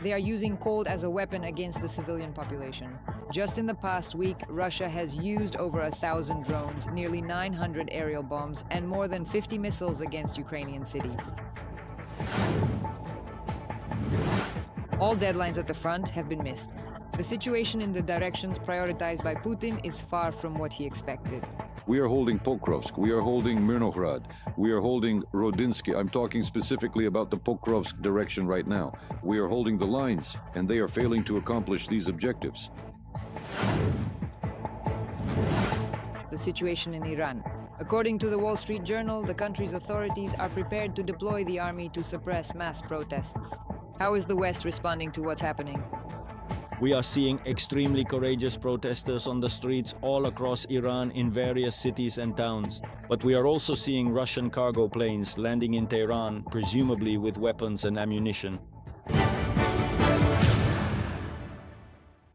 They are using cold as a weapon against the civilian population. Just in the past week, Russia has used over 1,000 drones, nearly 900 aerial bombs, and more than 50 missiles against Ukrainian cities. All deadlines at the front have been missed. The situation in the directions prioritized by Putin is far from what he expected. We are holding Pokrovsk, we are holding Mirnograd, we are holding Rodinsky. I'm talking specifically about the Pokrovsk direction right now. We are holding the lines, and they are failing to accomplish these objectives. The situation in Iran. According to the Wall Street Journal, the country's authorities are prepared to deploy the army to suppress mass protests. How is the West responding to what's happening? We are seeing extremely courageous protesters on the streets all across Iran in various cities and towns. But we are also seeing Russian cargo planes landing in Tehran, presumably with weapons and ammunition.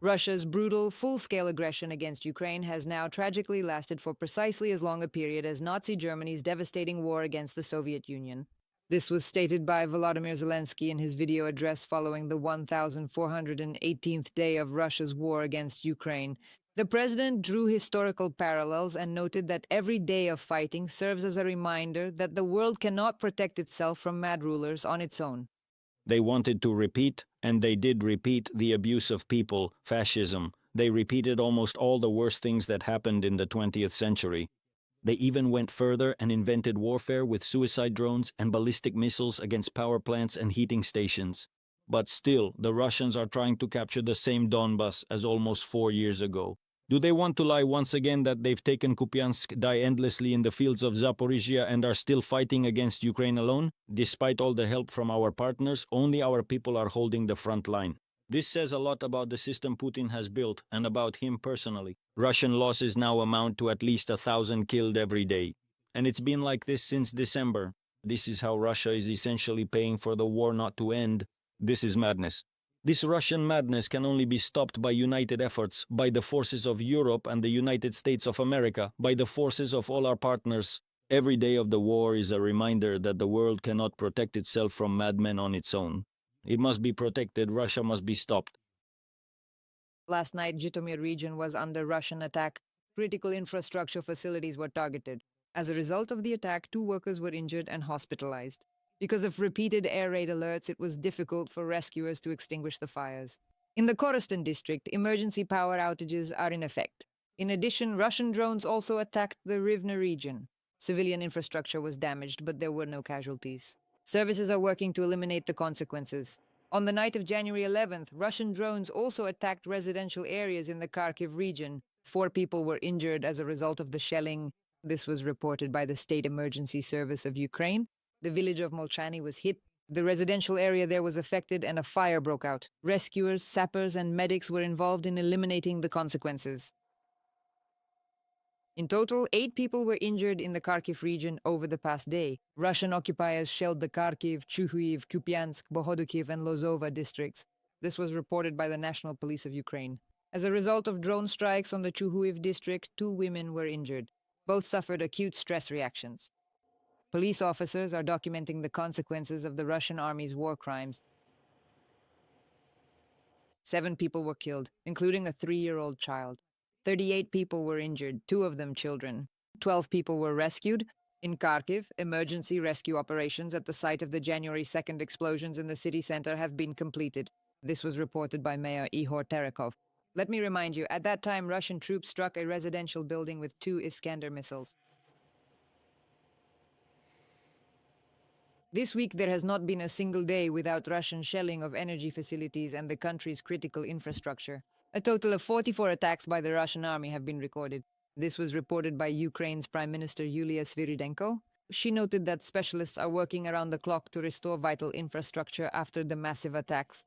Russia's brutal, full-scale aggression against Ukraine has now tragically lasted for precisely as long a period as Nazi Germany's devastating war against the Soviet Union. This was stated by Volodymyr Zelenskyy in his video address following the 1,418th day of Russia's war against Ukraine. The president drew historical parallels and noted that every day of fighting serves as a reminder that the world cannot protect itself from mad rulers on its own. They wanted to repeat, and they did repeat, the abuse of people, fascism. They repeated almost all the worst things that happened in the 20th century. They even went further and invented warfare with suicide drones and ballistic missiles against power plants and heating stations. But still, the Russians are trying to capture the same Donbas as almost 4 years ago. Do they want to lie once again that they've taken Kupiansk, die endlessly in the fields of Zaporizhia, and are still fighting against Ukraine alone? Despite all the help from our partners, only our people are holding the front line. This says a lot about the system Putin has built and about him personally. Russian losses now amount to at least 1,000 killed every day. And it's been like this since December. This is how Russia is essentially paying for the war not to end. This is madness. This Russian madness can only be stopped by united efforts, by the forces of Europe and the United States of America, by the forces of all our partners. Every day of the war is a reminder that the world cannot protect itself from madmen on its own. It must be protected. Russia must be stopped. Last night, Zhytomyr region was under Russian attack. Critical infrastructure facilities were targeted. As a result of the attack, 2 workers were injured and hospitalized. Because of repeated air raid alerts, it was difficult for rescuers to extinguish the fires. In the Khorasan district, emergency power outages are in effect. In addition, Russian drones also attacked the Rivne region. Civilian infrastructure was damaged, but there were no casualties. Services are working to eliminate the consequences. On the night of January 11th, Russian drones also attacked residential areas in the Kharkiv region. 4 people were injured as a result of the shelling. This was reported by the State Emergency Service of Ukraine. The village of Molchany was hit. The residential area there was affected and a fire broke out. Rescuers, sappers, and medics were involved in eliminating the consequences. In total, 8 people were injured in the Kharkiv region over the past day. Russian occupiers shelled the Kharkiv, Chuhuiv, Kupiansk, Bohodukiv, and Lozova districts. This was reported by the National Police of Ukraine. As a result of drone strikes on the Chuhuiv district, 2 women were injured. Both suffered acute stress reactions. Police officers are documenting the consequences of the Russian army's war crimes. 7 people were killed, including a 3-year-old child. 38 people were injured, 2 of them children. 12 people were rescued. In Kharkiv, emergency rescue operations at the site of the January 2nd explosions in the city center have been completed. This was reported by Mayor Ihor Terekov. Let me remind you, at that time, Russian troops struck a residential building with 2 Iskander missiles. This week, there has not been a single day without Russian shelling of energy facilities and the country's critical infrastructure. A total of 44 attacks by the Russian army have been recorded. This was reported by Ukraine's Prime Minister Yulia Sviridenko. She noted that specialists are working around the clock to restore vital infrastructure after the massive attacks.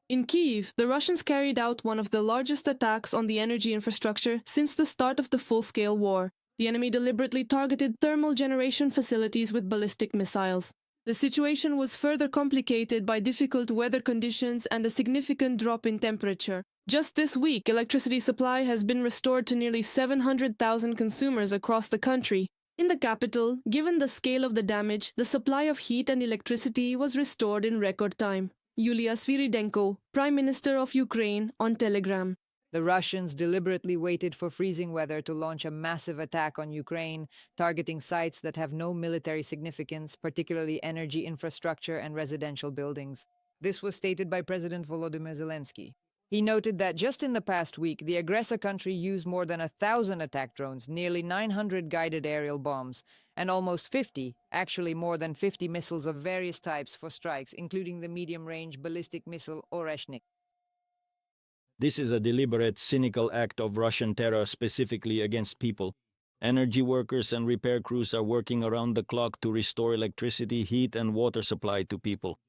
In Kyiv, the Russians carried out one of the largest attacks on the energy infrastructure since the start of the full-scale war. The enemy deliberately targeted thermal generation facilities with ballistic missiles. The situation was further complicated by difficult weather conditions and a significant drop in temperature. Just this week, electricity supply has been restored to nearly 700,000 consumers across the country. In the capital, given the scale of the damage, the supply of heat and electricity was restored in record time. Yulia Sviridenko, Prime Minister of Ukraine, on Telegram. The Russians deliberately waited for freezing weather to launch a massive attack on Ukraine, targeting sites that have no military significance, particularly energy infrastructure and residential buildings. This was stated by President Volodymyr Zelenskyy. He noted that just in the past week, the aggressor country used more than 1,000 attack drones, nearly 900 guided aerial bombs, and almost 50, actually more than 50 missiles of various types for strikes, including the medium-range ballistic missile Oreshnik. This is a deliberate, cynical act of Russian terror specifically against people. Energy workers and repair crews are working around the clock to restore electricity, heat, and water supply to people.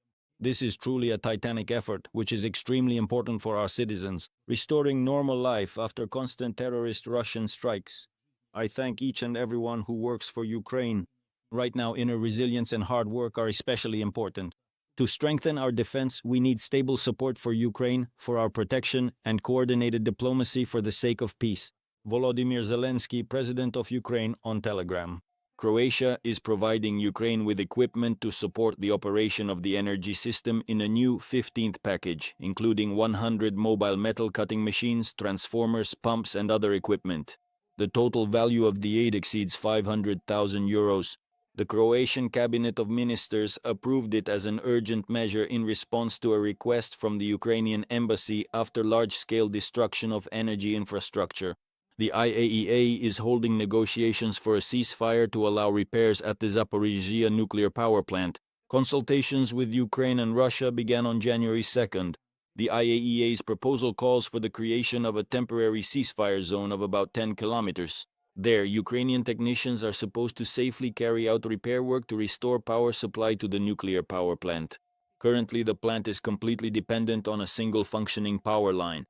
This is truly a titanic effort, which is extremely important for our citizens, restoring normal life after constant terrorist Russian strikes. I thank each and everyone who works for Ukraine. Right now, inner resilience and hard work are especially important. To strengthen our defense, we need stable support for Ukraine, for our protection, and coordinated diplomacy for the sake of peace. Volodymyr Zelenskyy, President of Ukraine, on Telegram. Croatia is providing Ukraine with equipment to support the operation of the energy system in a new 15th package, including 100 mobile metal cutting machines, transformers, pumps, and other equipment. The total value of the aid exceeds €500,000. The Croatian Cabinet of Ministers approved it as an urgent measure in response to a request from the Ukrainian embassy after large-scale destruction of energy infrastructure. The IAEA is holding negotiations for a ceasefire to allow repairs at the Zaporizhzhia nuclear power plant. Consultations with Ukraine and Russia began on January 2nd. The IAEA's proposal calls for the creation of a temporary ceasefire zone of about 10 kilometers. There, Ukrainian technicians are supposed to safely carry out repair work to restore power supply to the nuclear power plant. Currently, the plant is completely dependent on a single functioning power line.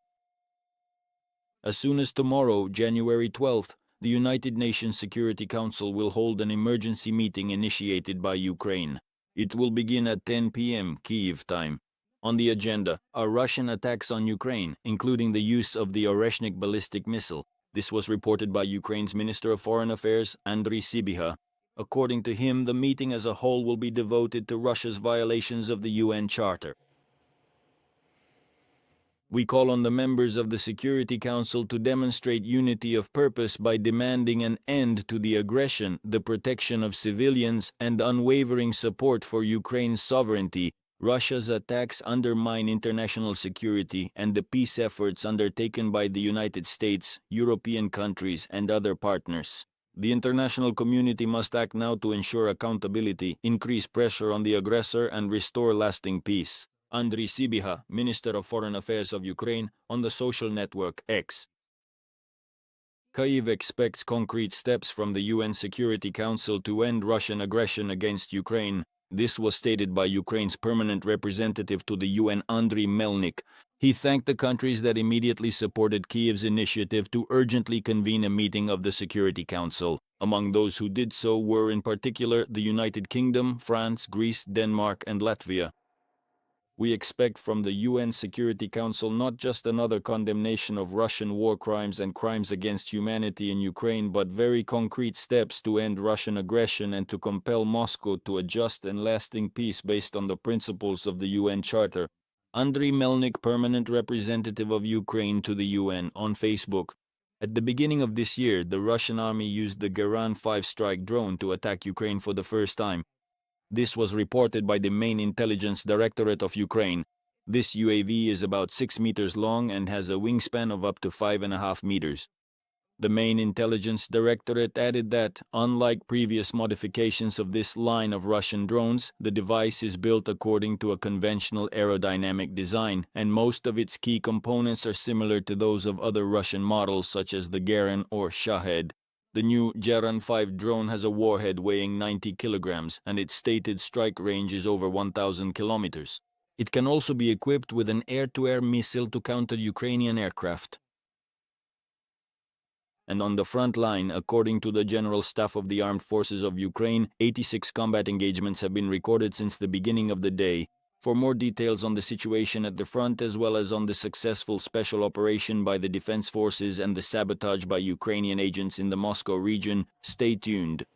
As soon as tomorrow, January 12th, the United Nations Security Council will hold an emergency meeting initiated by Ukraine. It will begin at 10 p.m. Kyiv time. On the agenda are Russian attacks on Ukraine, including the use of the Oreshnik ballistic missile. This was reported by Ukraine's Minister of Foreign Affairs, Andriy Sybiha. According to him, the meeting as a whole will be devoted to Russia's violations of the UN Charter. We call on the members of the Security Council to demonstrate unity of purpose by demanding an end to the aggression, the protection of civilians, and unwavering support for Ukraine's sovereignty. Russia's attacks undermine international security and the peace efforts undertaken by the United States, European countries, and other partners. The international community must act now to ensure accountability, increase pressure on the aggressor, and restore lasting peace. Andriy Sybiha, Minister of Foreign Affairs of Ukraine, on the social network X. Kyiv expects concrete steps from the UN Security Council to end Russian aggression against Ukraine. This was stated by Ukraine's permanent representative to the UN, Andriy Melnik. He thanked the countries that immediately supported Kyiv's initiative to urgently convene a meeting of the Security Council. Among those who did so were in particular the United Kingdom, France, Greece, Denmark, and Latvia. We expect from the UN Security Council not just another condemnation of Russian war crimes and crimes against humanity in Ukraine, but very concrete steps to end Russian aggression and to compel Moscow to a just and lasting peace based on the principles of the UN Charter. Andriy Melnik, permanent representative of Ukraine to the UN, on Facebook. At the beginning of this year, the Russian army used the Geran 5 strike drone to attack Ukraine for the first time. This was reported by the main intelligence directorate of Ukraine. This UAV is about 6 meters long and has a wingspan of up to 5.5 meters. The main intelligence directorate added that, unlike previous modifications of this line of Russian drones, the device is built according to a conventional aerodynamic design, and most of its key components are similar to those of other Russian models such as the Geran or Shahed. The new Geran 5 drone has a warhead weighing 90 kilograms, and its stated strike range is over 1,000 kilometers. It can also be equipped with an air-to-air missile to counter Ukrainian aircraft. And on the front line, according to the General Staff of the Armed Forces of Ukraine, 86 combat engagements have been recorded since the beginning of the day. For more details on the situation at the front as well as on the successful special operation by the Defense Forces and the sabotage by Ukrainian agents in the Moscow region, stay tuned.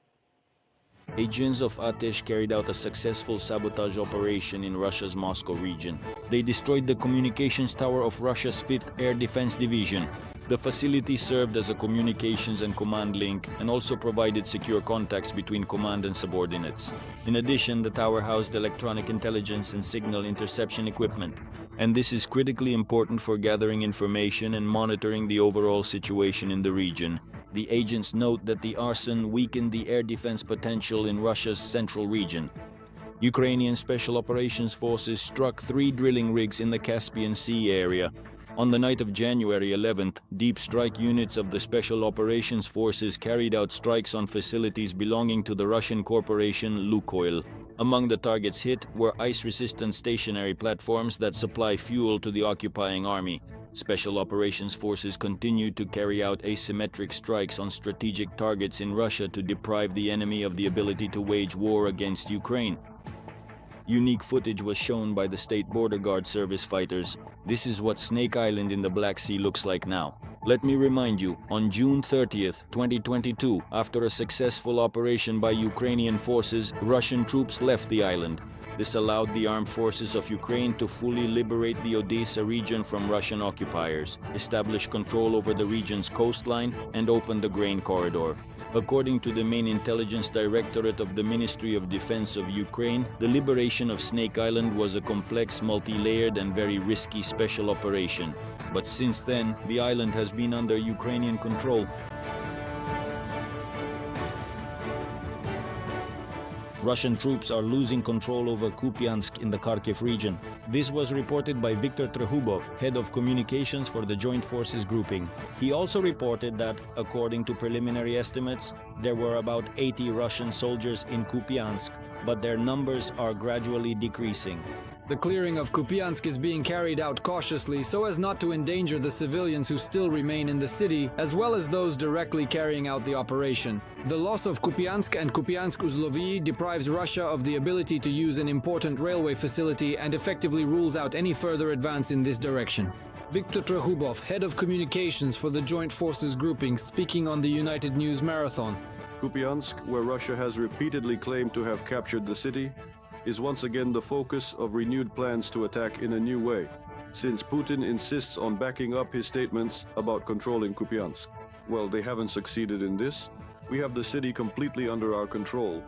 Agents of Atesh carried out a successful sabotage operation in Russia's Moscow region. They destroyed the communications tower of Russia's 5th Air Defense Division. The facility served as a communications and command link and also provided secure contacts between command and subordinates. In addition, the tower housed electronic intelligence and signal interception equipment. And this is critically important for gathering information and monitoring the overall situation in the region. The agents note that the arson weakened the air defense potential in Russia's central region. Ukrainian Special Operations Forces struck 3 drilling rigs in the Caspian Sea area. On the night of January 11th, deep strike units of the Special Operations Forces carried out strikes on facilities belonging to the Russian corporation Lukoil. Among the targets hit were ice-resistant stationary platforms that supply fuel to the occupying army. Special Operations Forces continued to carry out asymmetric strikes on strategic targets in Russia to deprive the enemy of the ability to wage war against Ukraine. Unique footage was shown by the State Border Guard Service fighters. This is what Snake Island in the Black Sea looks like now. Let me remind you, on June 30th, 2022, after a successful operation by Ukrainian forces, Russian troops left the island. This allowed the armed forces of Ukraine to fully liberate the Odessa region from Russian occupiers, establish control over the region's coastline, and open the grain corridor. According to the main intelligence directorate of the Ministry of Defense of Ukraine, the liberation of Snake Island was a complex, multi-layered and very risky special operation. But since then, the island has been under Ukrainian control. Russian troops are losing control over Kupiansk in the Kharkiv region. This was reported by Viktor Trehubov, head of communications for the Joint Forces grouping. He also reported that, according to preliminary estimates, there were about 80 Russian soldiers in Kupiansk, but their numbers are gradually decreasing. The clearing of Kupiansk is being carried out cautiously so as not to endanger the civilians who still remain in the city, as well as those directly carrying out the operation. The loss of Kupiansk and Kupiansk-Uzlovyi deprives Russia of the ability to use an important railway facility and effectively rules out any further advance in this direction. Viktor Trehubov, head of communications for the Joint Forces grouping, speaking on the United News Marathon. Kupiansk, where Russia has repeatedly claimed to have captured the city, is once again the focus of renewed plans to attack in a new way, since Putin insists on backing up his statements about controlling Kupiansk. Well, they haven't succeeded in this. We have the city completely under our control.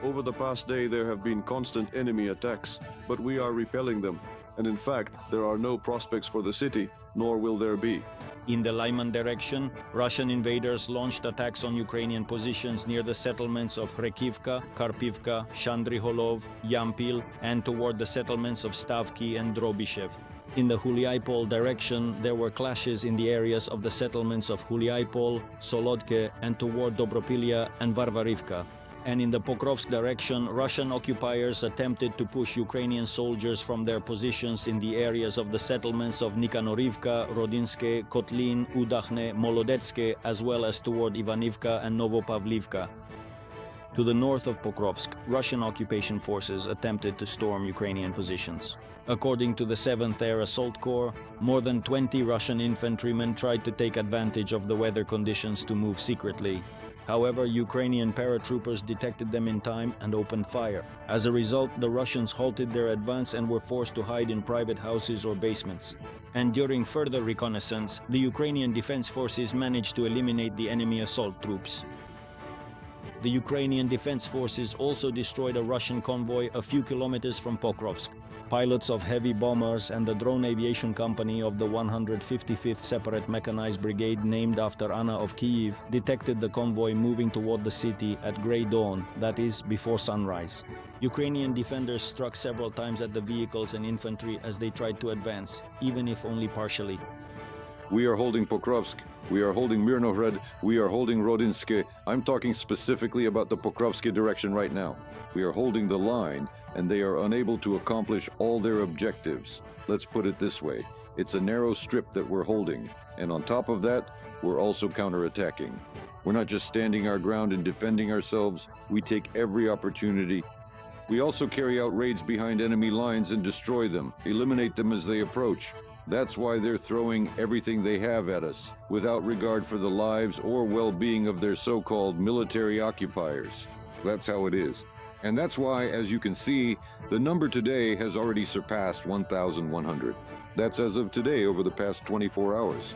Over the past day there have been constant enemy attacks, but we are repelling them, and in fact there are no prospects for the city, nor will there be. In the Lyman direction, Russian invaders launched attacks on Ukrainian positions near the settlements of Rekivka, Karpivka, Shandriholov, Yampil, and toward the settlements of Stavki and Drobyshev. In the Huliaipol direction, there were clashes in the areas of the settlements of Huliaipol, Solodke, and toward Dobropilya and Varvarivka. And in the Pokrovsk direction, Russian occupiers attempted to push Ukrainian soldiers from their positions in the areas of the settlements of Nikanorivka, Rodinske, Kotlin, Udakhne, Molodetske, as well as toward Ivanivka and Novopavlivka. To the north of Pokrovsk, Russian occupation forces attempted to storm Ukrainian positions. According to the 7th Air Assault Corps, more than 20 Russian infantrymen tried to take advantage of the weather conditions to move secretly. However, Ukrainian paratroopers detected them in time and opened fire. As a result, the Russians halted their advance and were forced to hide in private houses or basements. And during further reconnaissance, the Ukrainian Defense Forces managed to eliminate the enemy assault troops. The Ukrainian Defense Forces also destroyed a Russian convoy a few kilometers from Pokrovsk. Pilots of heavy bombers and the drone aviation company of the 155th Separate Mechanized Brigade, named after Anna of Kyiv, detected the convoy moving toward the city at grey dawn, that is, before sunrise. Ukrainian defenders struck several times at the vehicles and infantry as they tried to advance, even if only partially. We are holding Pokrovsk. We are holding Mirnohrad. We are holding Rodinske. I'm talking specifically about the Pokrovsky direction right now. We are holding the line, and they are unable to accomplish all their objectives. Let's put it this way. It's a narrow strip that we're holding, and on top of that, we're also counterattacking. We're not just standing our ground and defending ourselves. We take every opportunity. We also carry out raids behind enemy lines and destroy them, eliminate them as they approach. That's why they're throwing everything they have at us, without regard for the lives or well-being of their so-called military occupiers. That's how it is. And that's why, as you can see, the number today has already surpassed 1,100. That's as of today over the past 24 hours.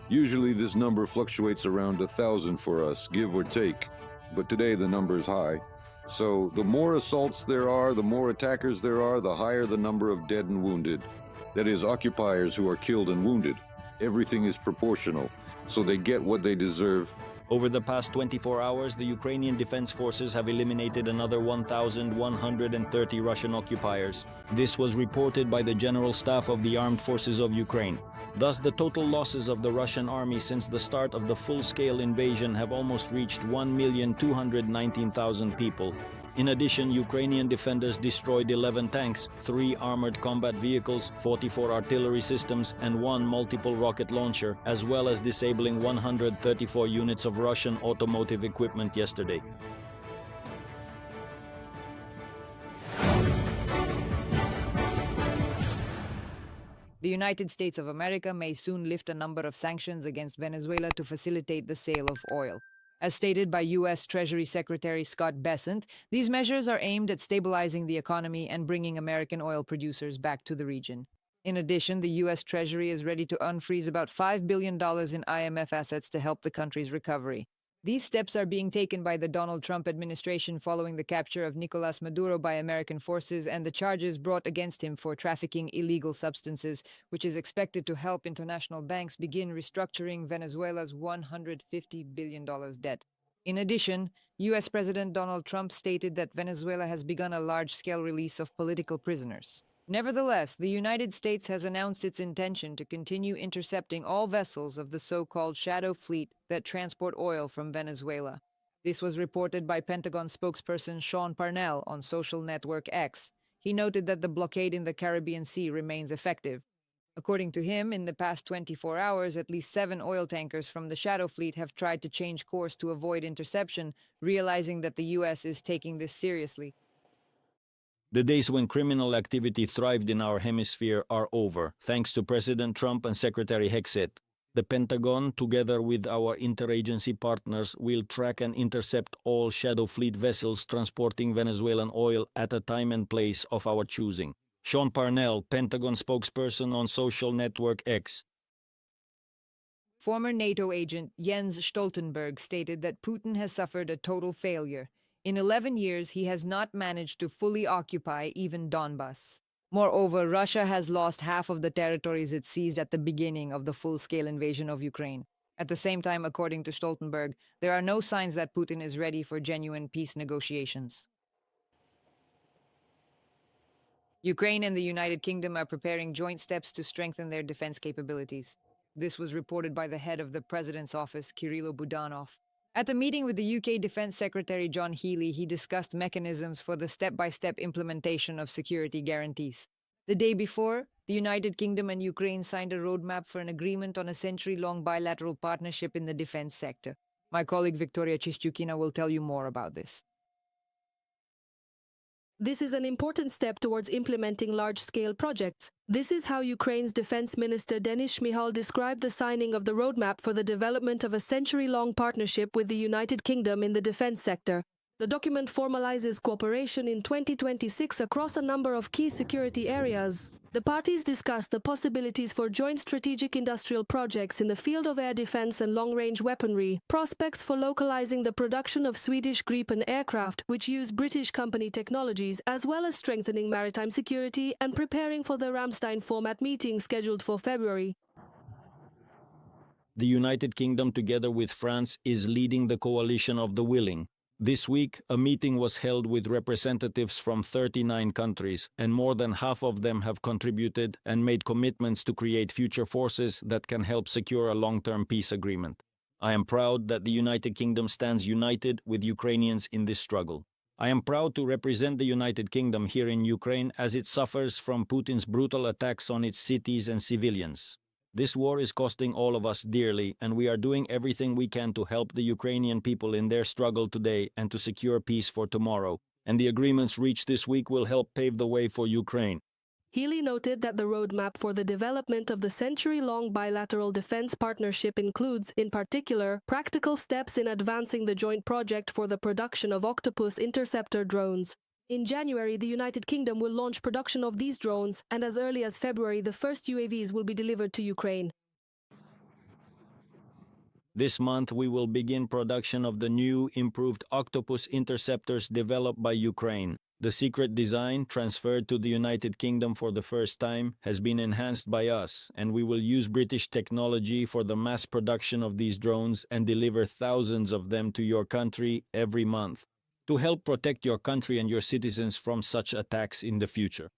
Usually this number fluctuates around 1,000 for us, give or take. But today the number is high. So the more assaults there are, the more attackers there are, the higher the number of dead and wounded. That is, occupiers who are killed and wounded. Everything is proportional, so they get what they deserve. Over the past 24 hours, the Ukrainian Defense Forces have eliminated another 1,130 Russian occupiers. This was reported by the General Staff of the Armed Forces of Ukraine. Thus, the total losses of the Russian army since the start of the full-scale invasion have almost reached 1,219,000 people. In addition, Ukrainian defenders destroyed 11 tanks, 3 armored combat vehicles, 44 artillery systems, and 1 multiple rocket launcher, as well as disabling 134 units of Russian automotive equipment yesterday. The United States of America may soon lift a number of sanctions against Venezuela to facilitate the sale of oil. As stated by U.S. Treasury Secretary Scott Bessent, these measures are aimed at stabilizing the economy and bringing American oil producers back to the region. In addition, the U.S. Treasury is ready to unfreeze about $5 billion in IMF assets to help the country's recovery. These steps are being taken by the Donald Trump administration following the capture of Nicolas Maduro by American forces and the charges brought against him for trafficking illegal substances, which is expected to help international banks begin restructuring Venezuela's $150 billion debt. In addition, U.S. President Donald Trump stated that Venezuela has begun a large-scale release of political prisoners. Nevertheless, the United States has announced its intention to continue intercepting all vessels of the so-called Shadow Fleet that transport oil from Venezuela. This was reported by Pentagon spokesperson Sean Parnell on social network X. He noted that the blockade in the Caribbean Sea remains effective. According to him, in the past 24 hours, at least 7 oil tankers from the Shadow Fleet have tried to change course to avoid interception, realizing that the U.S. is taking this seriously. The days when criminal activity thrived in our hemisphere are over, thanks to President Trump and Secretary Hexet. The Pentagon, together with our interagency partners, will track and intercept all Shadow Fleet vessels transporting Venezuelan oil at a time and place of our choosing. Sean Parnell, Pentagon spokesperson on social network X. Former NATO agent Jens Stoltenberg stated that Putin has suffered a total failure. In 11 years, he has not managed to fully occupy even Donbas. Moreover, Russia has lost half of the territories it seized at the beginning of the full-scale invasion of Ukraine. At the same time, according to Stoltenberg, there are no signs that Putin is ready for genuine peace negotiations. Ukraine and the United Kingdom are preparing joint steps to strengthen their defense capabilities. This was reported by the head of the President's office, Kirilo Budanov. At a meeting with the UK Defence Secretary John Healey, he discussed mechanisms for the step-by-step implementation of security guarantees. The day before, the United Kingdom and Ukraine signed a roadmap for an agreement on a century-long bilateral partnership in the defense sector. My colleague Victoria Chistyukina will tell you more about this. This is an important step towards implementing large-scale projects. This is how Ukraine's Defense Minister Denis Shmyhal described the signing of the roadmap for the development of a century-long partnership with the United Kingdom in the defense sector. The document formalizes cooperation in 2026 across a number of key security areas. The parties discussed the possibilities for joint strategic industrial projects in the field of air defense and long-range weaponry, prospects for localizing the production of Swedish Gripen aircraft, which use British company technologies, as well as strengthening maritime security and preparing for the Ramstein format meeting scheduled for February. The United Kingdom, together with France, is leading the coalition of the willing. This week, a meeting was held with representatives from 39 countries, and more than half of them have contributed and made commitments to create future forces that can help secure a long-term peace agreement. I am proud that the United Kingdom stands united with Ukrainians in this struggle. I am proud to represent the United Kingdom here in Ukraine as it suffers from Putin's brutal attacks on its cities and civilians. This war is costing all of us dearly, and we are doing everything we can to help the Ukrainian people in their struggle today and to secure peace for tomorrow. And the agreements reached this week will help pave the way for Ukraine. Healy noted that the roadmap for the development of the century-long bilateral defense partnership includes, in particular, practical steps in advancing the joint project for the production of Octopus interceptor drones. In January, the United Kingdom will launch production of these drones, and as early as February, the first UAVs will be delivered to Ukraine. This month, we will begin production of the new, improved Octopus interceptors developed by Ukraine. The secret design, transferred to the United Kingdom for the first time, has been enhanced by us, and we will use British technology for the mass production of these drones and deliver thousands of them to your country every month, to help protect your country and your citizens from such attacks in the future.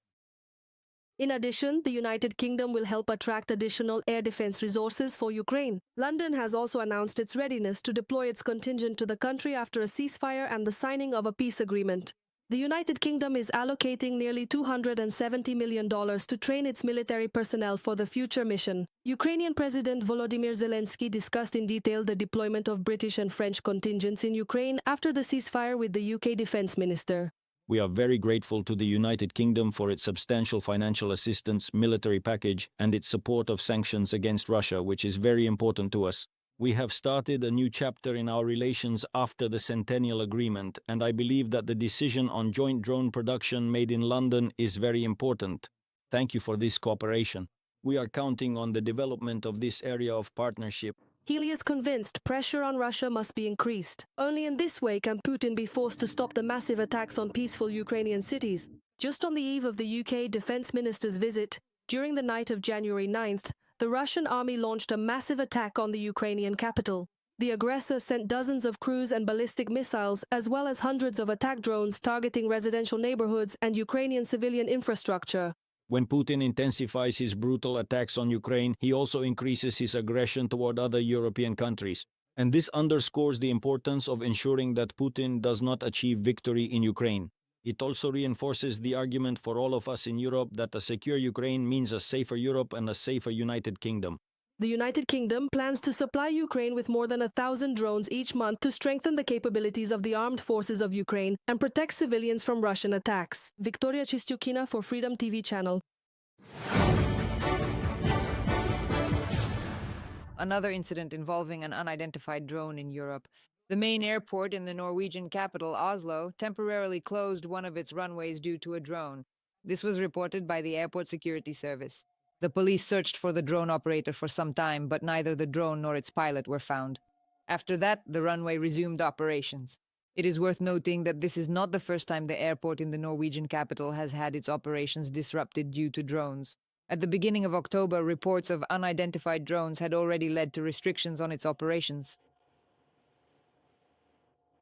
In addition, the United Kingdom will help attract additional air defense resources for Ukraine. London has also announced its readiness to deploy its contingent to the country after a ceasefire and the signing of a peace agreement. The United Kingdom is allocating nearly $270 million to train its military personnel for the future mission. Ukrainian President Volodymyr Zelenskyy discussed in detail the deployment of British and French contingents in Ukraine after the ceasefire with the UK Defence Minister. We are very grateful to the United Kingdom for its substantial financial assistance, military package, and its support of sanctions against Russia, which is very important to us. We have started a new chapter in our relations after the Centennial Agreement, and I believe that the decision on joint drone production made in London is very important. Thank you for this cooperation. We are counting on the development of this area of partnership. Healy is convinced pressure on Russia must be increased. Only in this way can Putin be forced to stop the massive attacks on peaceful Ukrainian cities. Just on the eve of the UK Defence Minister's visit, during the night of January 9th, the Russian army launched a massive attack on the Ukrainian capital. The aggressor sent dozens of cruise and ballistic missiles, as well as hundreds of attack drones targeting residential neighborhoods and Ukrainian civilian infrastructure. When Putin intensifies his brutal attacks on Ukraine, he also increases his aggression toward other European countries. And this underscores the importance of ensuring that Putin does not achieve victory in Ukraine. It also reinforces the argument for all of us in Europe that a secure Ukraine means a safer Europe and a safer United Kingdom. The United Kingdom plans to supply Ukraine with more than 1,000 drones each month to strengthen the capabilities of the armed forces of Ukraine and protect civilians from Russian attacks. Victoria Chistyukina for Freedom TV channel. Another incident involving an unidentified drone in Europe. The main airport in the Norwegian capital, Oslo, temporarily closed one of its runways due to a drone. This was reported by the Airport Security Service. The police searched for the drone operator for some time, but neither the drone nor its pilot were found. After that, the runway resumed operations. It is worth noting that this is not the first time the airport in the Norwegian capital has had its operations disrupted due to drones. At the beginning of October, reports of unidentified drones had already led to restrictions on its operations.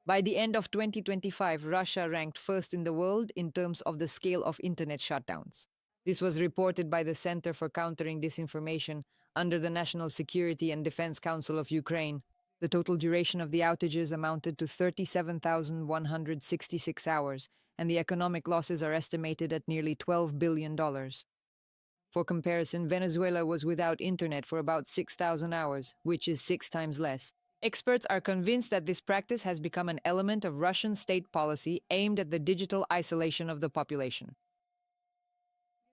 By the end of 2025, Russia ranked first in the world in terms of the scale of internet shutdowns. This was reported by the Center for Countering Disinformation under the National Security and Defense Council of Ukraine. The total duration of the outages amounted to 37,166 hours, and the economic losses are estimated at nearly $12 billion. For comparison, Venezuela was without internet for about 6,000 hours, which is 6 times less. Experts are convinced that this practice has become an element of Russian state policy aimed at the digital isolation of the population.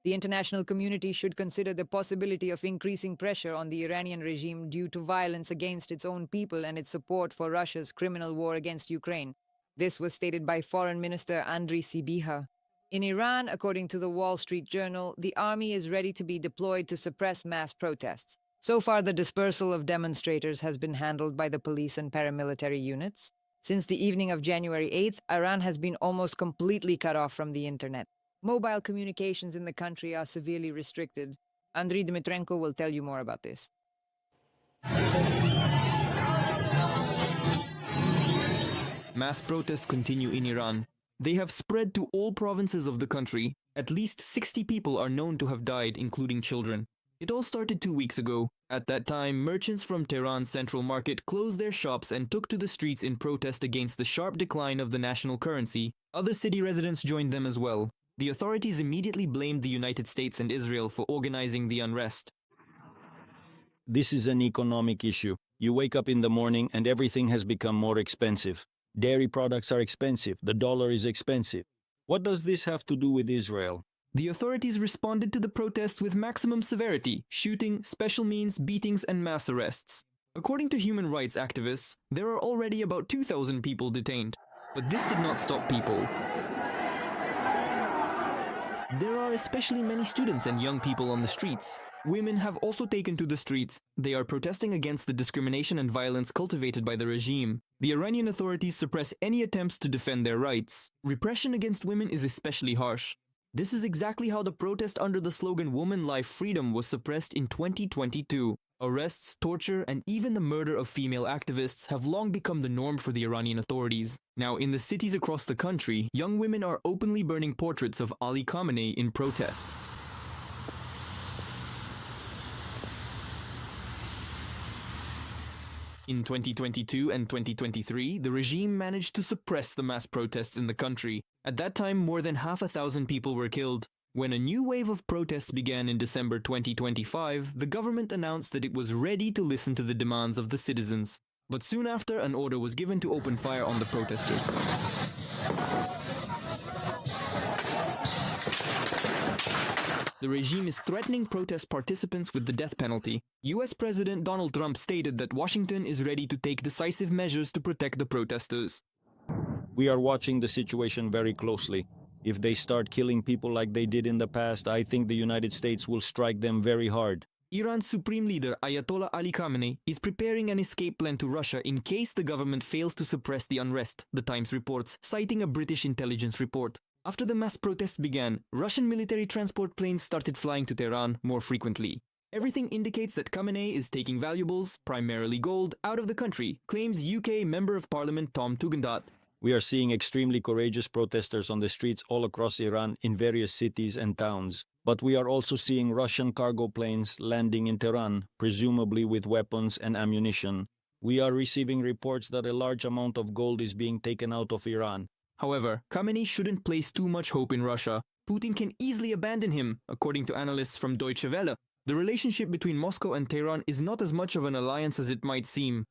The international community should consider the possibility of increasing pressure on the Iranian regime due to violence against its own people and its support for Russia's criminal war against Ukraine. This was stated by Foreign Minister Andriy Sybiha. In Iran, according to the Wall Street Journal, the army is ready to be deployed to suppress mass protests. So far, the dispersal of demonstrators has been handled by the police and paramilitary units. Since the evening of January 8th, Iran has been almost completely cut off from the internet. Mobile communications in the country are severely restricted. Andriy Dmitrenko will tell you more about this. Mass protests continue in Iran. They have spread to all provinces of the country. At least 60 people are known to have died, including children. It all started 2 weeks ago. At that time, merchants from Tehran's central market closed their shops and took to the streets in protest against the sharp decline of the national currency. Other city residents joined them as well. The authorities immediately blamed the United States and Israel for organizing the unrest. This is an economic issue. You wake up in the morning and everything has become more expensive. Dairy products are expensive. The dollar is expensive. What does this have to do with Israel? The authorities responded to the protests with maximum severity, shooting, special means, beatings, and mass arrests. According to human rights activists, there are already about 2,000 people detained. But this did not stop people. There are especially many students and young people on the streets. Women have also taken to the streets. They are protesting against the discrimination and violence cultivated by the regime. The Iranian authorities suppress any attempts to defend their rights. Repression against women is especially harsh. This is exactly how the protest under the slogan "Woman, Life, Freedom" was suppressed in 2022. Arrests, torture, and even the murder of female activists have long become the norm for the Iranian authorities. Now, in the cities across the country, young women are openly burning portraits of Ali Khamenei in protest. In 2022 and 2023, the regime managed to suppress the mass protests in the country. At that time, more than 500,000 people were killed. When a new wave of protests began in December 2025, the government announced that it was ready to listen to the demands of the citizens. But soon after, an order was given to open fire on the protesters. The regime is threatening protest participants with the death penalty. US President Donald Trump stated that Washington is ready to take decisive measures to protect the protesters. We are watching the situation very closely. If they start killing people like they did in the past, I think the United States will strike them very hard. Iran's supreme leader Ayatollah Ali Khamenei is preparing an escape plan to Russia in case the government fails to suppress the unrest, the Times reports, citing a British intelligence report. After the mass protests began, Russian military transport planes started flying to Tehran more frequently. Everything indicates that Khamenei is taking valuables, primarily gold, out of the country, claims UK Member of Parliament Tom Tugendhat. We are seeing extremely courageous protesters on the streets all across Iran in various cities and towns. But we are also seeing Russian cargo planes landing in Tehran, presumably with weapons and ammunition. We are receiving reports that a large amount of gold is being taken out of Iran. However, Khamenei shouldn't place too much hope in Russia. Putin can easily abandon him, according to analysts from Deutsche Welle. The relationship between Moscow and Tehran is not as much of an alliance as it might seem.